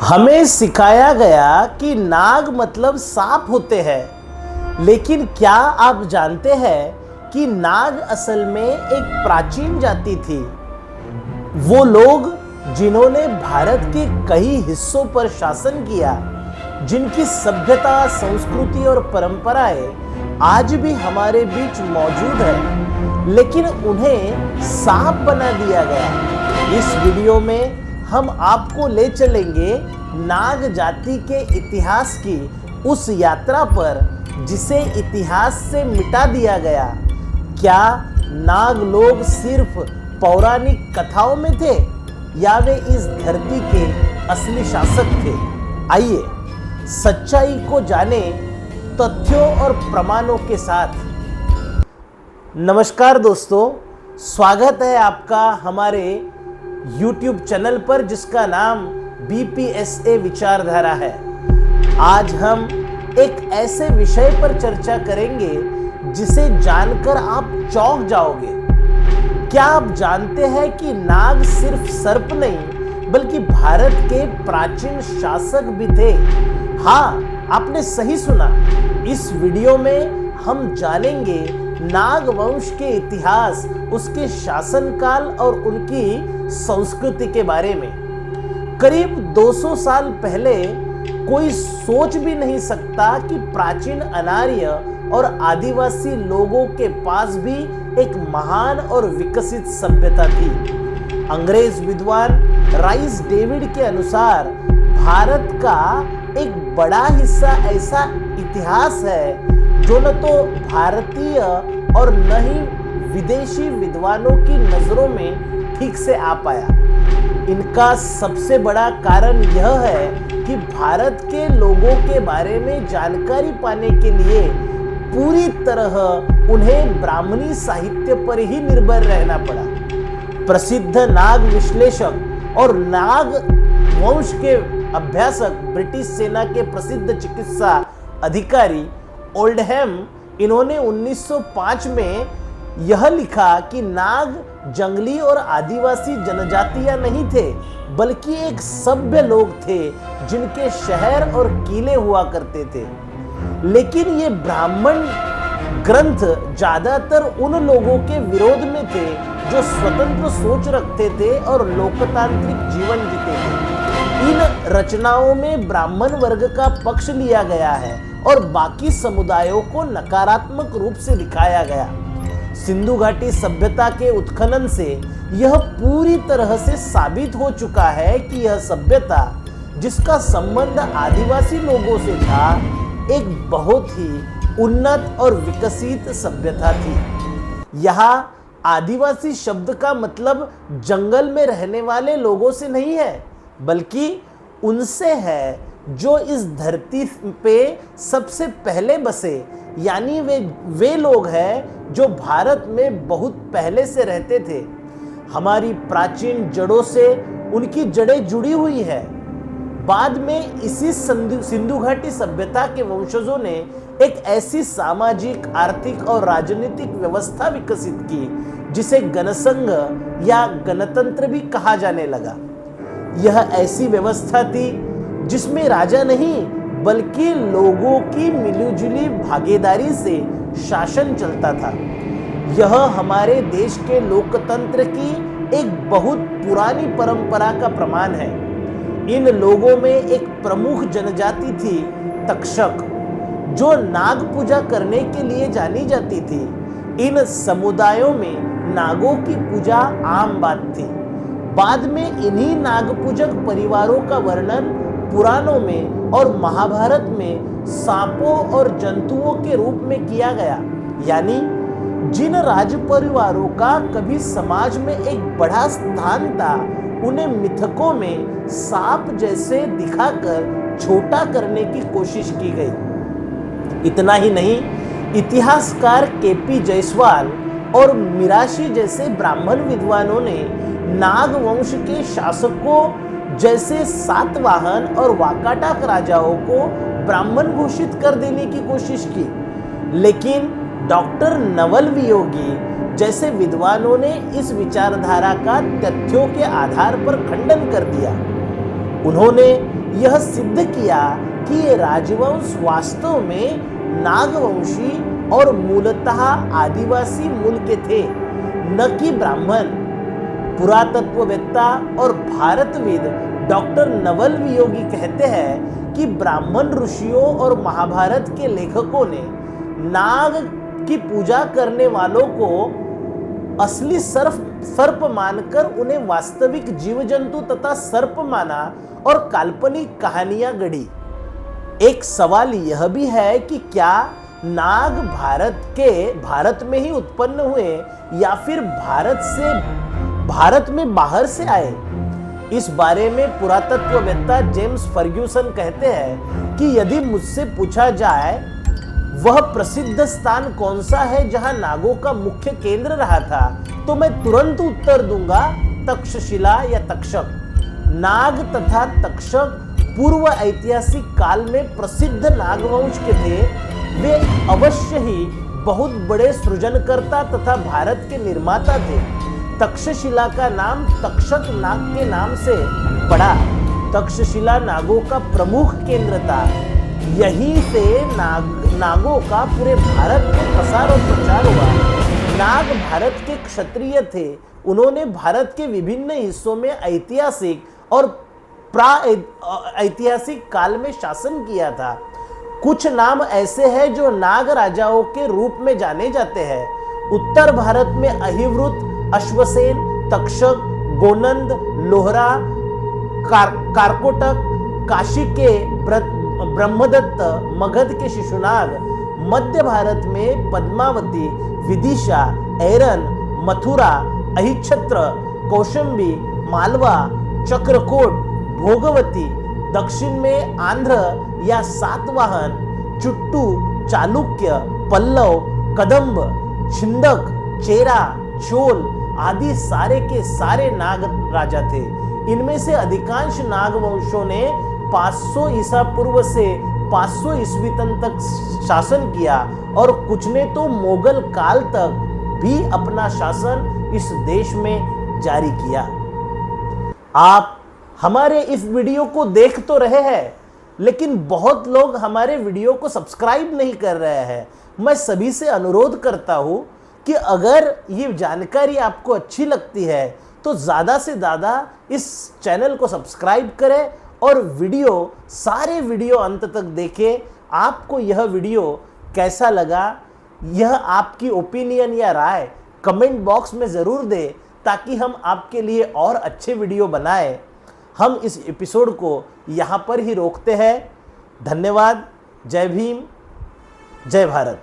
हमें सिखाया गया कि नाग मतलब सांप होते हैं, लेकिन क्या आप जानते हैं कि नाग असल में एक प्राचीन जाति थी। वो लोग जिन्होंने भारत के कई हिस्सों पर शासन किया, जिनकी सभ्यता, संस्कृति और परंपराएं आज भी हमारे बीच मौजूद है, लेकिन उन्हें सांप बना दिया गया। इस वीडियो में हम आपको ले चलेंगे नाग जाति के इतिहास की उस यात्रा पर जिसे इतिहास से मिटा दिया गया। क्या नाग लोग सिर्फ पौराणिक कथाओं में थे या वे इस धरती के असली शासक थे? आइए सच्चाई को जाने तथ्यों और प्रमाणों के साथ। नमस्कार दोस्तों, स्वागत है आपका हमारे YouTube चैनल पर जिसका नाम BPSA विचारधारा है। आज हम एक ऐसे विषय पर चर्चा करेंगे जिसे जानकर आप चौंक जाओगे। क्या आप जानते हैं कि नाग सिर्फ सर्प नहीं बल्कि भारत के प्राचीन शासक भी थे? हाँ, आपने सही सुना। इस वीडियो में हम जानेंगे नाग वंश के इतिहास, उसके शासनकाल और उनकी संस्कृति के बारे में। करीब 200 साल पहले कोई सोच भी नहीं सकता कि प्राचीन अनार्य और आदिवासी लोगों के पास भी एक महान और विकसित सभ्यता थी। अंग्रेज विद्वान राइस डेविड के अनुसार भारत का एक बड़ा हिस्सा ऐसा इतिहास है जो न तो भारतीय और न ही विदेशी विद्वानों की नजरों में ठीक से आ पाया। इनका सबसे बड़ा कारण यह है कि भारत के लोगों के बारे में जानकारी पाने के लिए पूरी तरह उन्हें ब्राह्मणी साहित्य पर ही निर्भर रहना पड़ा। प्रसिद्ध नाग विश्लेषक और नाग वंश के अभ्यासक ब्रिटिश सेना के प्रसिद्ध चिकित्सा अधिकारी ओल्डहैम, इन्होंने 1905 में यह लिखा कि नाग जंगली और आदिवासी जनजातियां नहीं थे बल्कि एक सभ्य लोग थे जिनके शहर और किले हुआ करते थे। लेकिन ये ब्राह्मण ग्रंथ ज्यादातर उन लोगों के विरोध में थे जो स्वतंत्र सोच रखते थे और लोकतांत्रिक जीवन जीते थे। इन रचनाओं में ब्राह्मण वर्ग का पक्ष लिया गया है और बाकी समुदायों को नकारात्मक रूप से दिखाया गया। सिंधु घाटी सभ्यता के उत्खनन से यह पूरी तरह से साबित हो चुका है कि यह सभ्यता, जिसका संबंध आदिवासी लोगों से था, एक बहुत ही उन्नत और विकसित सभ्यता थी। यहाँ आदिवासी शब्द का मतलब जंगल में रहने वाले लोगों से नहीं है, बल्कि उनसे है जो इस धरती पे सबसे पहले बसे, यानी वे लोग हैं जो भारत में बहुत पहले से रहते थे। हमारी प्राचीन जड़ों से उनकी जड़ें जुड़ी हुई है। बाद में इसी सिंधु घाटी सभ्यता के वंशजों ने एक ऐसी सामाजिक, आर्थिक और राजनीतिक व्यवस्था विकसित की जिसे गणसंघ या गणतंत्र भी कहा जाने लगा। यह ऐसी व्यवस्था थी जिसमें राजा नहीं बल्कि लोगों की मिलीजुली भागीदारी से शासन चलता था। यह हमारे देश के लोकतंत्र की एक बहुत पुरानी परंपरा का प्रमाण है। इन लोगों में एक प्रमुख जनजाति थी तक्षक, जो नाग पूजा करने के लिए जानी जाती थी। इन समुदायों में नागों की पूजा आम बात थी। बाद में इन्हीं नाग पूजक परिवारों का वर्णन पुराणों में और महाभारत में सांपों और जंतुओं के रूप में किया गया। यानी जिन राज परिवारों का कभी समाज में एक बड़ा स्थान था, उन्हें मिथकों में सांप जैसे दिखाकर छोटा करने की कोशिश की गई। इतना ही नहीं, इतिहासकार KP जायसवाल और मिराशी जैसे ब्राह्मण विद्वानों ने नाग वंश के शासकों जैसे सातवाहन और वाकाटक राजाओं को ब्राह्मण घोषित कर देने की कोशिश की। लेकिन डॉक्टर नवल वियोगी जैसे विद्वानों ने इस विचारधारा का तथ्यों के आधार पर खंडन कर दिया। उन्होंने यह सिद्ध किया कि ये राजवंश वास्तव में नागवंशी और मूलतः आदिवासी मूल के थे, न कि ब्राह्मण। पुरातत्ववेत्ता और भारतविद डॉक्टर नवल वियोगी कहते हैं कि ब्राह्मण ऋषियों और महाभारत के लेखकों ने नाग की पूजा करने वालों को असली सर्प मानकर उन्हें वास्तविक जीव जंतु तथा सर्प माना और काल्पनिक कहानियां गढ़ी। एक सवाल यह भी है कि क्या नाग भारत में ही उत्पन्न हुए या फिर भारत में बाहर से आए? इस बारे में पुरातत्ववेत्ता जेम्स फर्ग्यूसन कहते हैं कि यदि मुझसे पूछा जाए वह प्रसिद्ध स्थान कौन सा है जहां नागों का मुख्य केंद्र रहा था, तो मैं तुरंत उत्तर दूंगा तक्षशिला या तक्षक। नाग तथा तक्षक पूर्व ऐतिहासिक काल में प्रसिद्ध नागवंश के थे। वे अवश्य ही बहुत बड़े सृजनकर्ता तथा भारत के निर्माता थे। तक्षशिला का नाम तक्षक नाग के नाम से पड़ा। तक्षशिला नागों का प्रमुख केंद्र था। यहीं से नागों का पूरे भारत में प्रसार और प्रचार हुआ। नाग भारत के क्षत्रिय थे। उन्होंने भारत के विभिन्न हिस्सों में ऐतिहासिक और ऐतिहासिक काल में शासन किया था। कुछ नाम ऐसे हैं जो नाग राजाओं के रूप में जाने जाते हैं। उत्तर भारत में अहिवृत, अश्वसेन, तक्षक, गोनंद, लोहरा, कारकोटक, काशी के ब्रह्मदत्त, मगध के शिशुनाग, मध्य भारत में पद्मावती, विदिशा, ऐरन, मथुरा, अहिच्छत्र, कौशंबी, मालवा, चक्रकोट, भोगवती, दक्षिण में आंध्र या सातवाहन, चुट्टू, चालुक्य, पल्लव, कदंब, छिंदक, चेरा, चोल आदि सारे के सारे नाग राजा थे। इनमें से अधिकांश नागवंशों ने 500 ईसा पूर्व से 500 ईस्वी तक शासन किया और कुछ ने तो मुगल काल तक भी अपना शासन इस देश में जारी किया। आप हमारे इस वीडियो को देख तो रहे हैं, लेकिन बहुत लोग हमारे वीडियो को सब्सक्राइब नहीं कर रहे हैं। मैं सभी से अनुरोध करता हूं कि अगर ये जानकारी आपको अच्छी लगती है तो ज़्यादा से ज़्यादा इस चैनल को सब्सक्राइब करें और सारे वीडियो अंत तक देखें। आपको यह वीडियो कैसा लगा, यह आपकी ओपिनियन या राय कमेंट बॉक्स में ज़रूर दें, ताकि हम आपके लिए और अच्छे वीडियो बनाएं। हम इस एपिसोड को यहाँ पर ही रोकते हैं। धन्यवाद। जय भीम, जय भारत।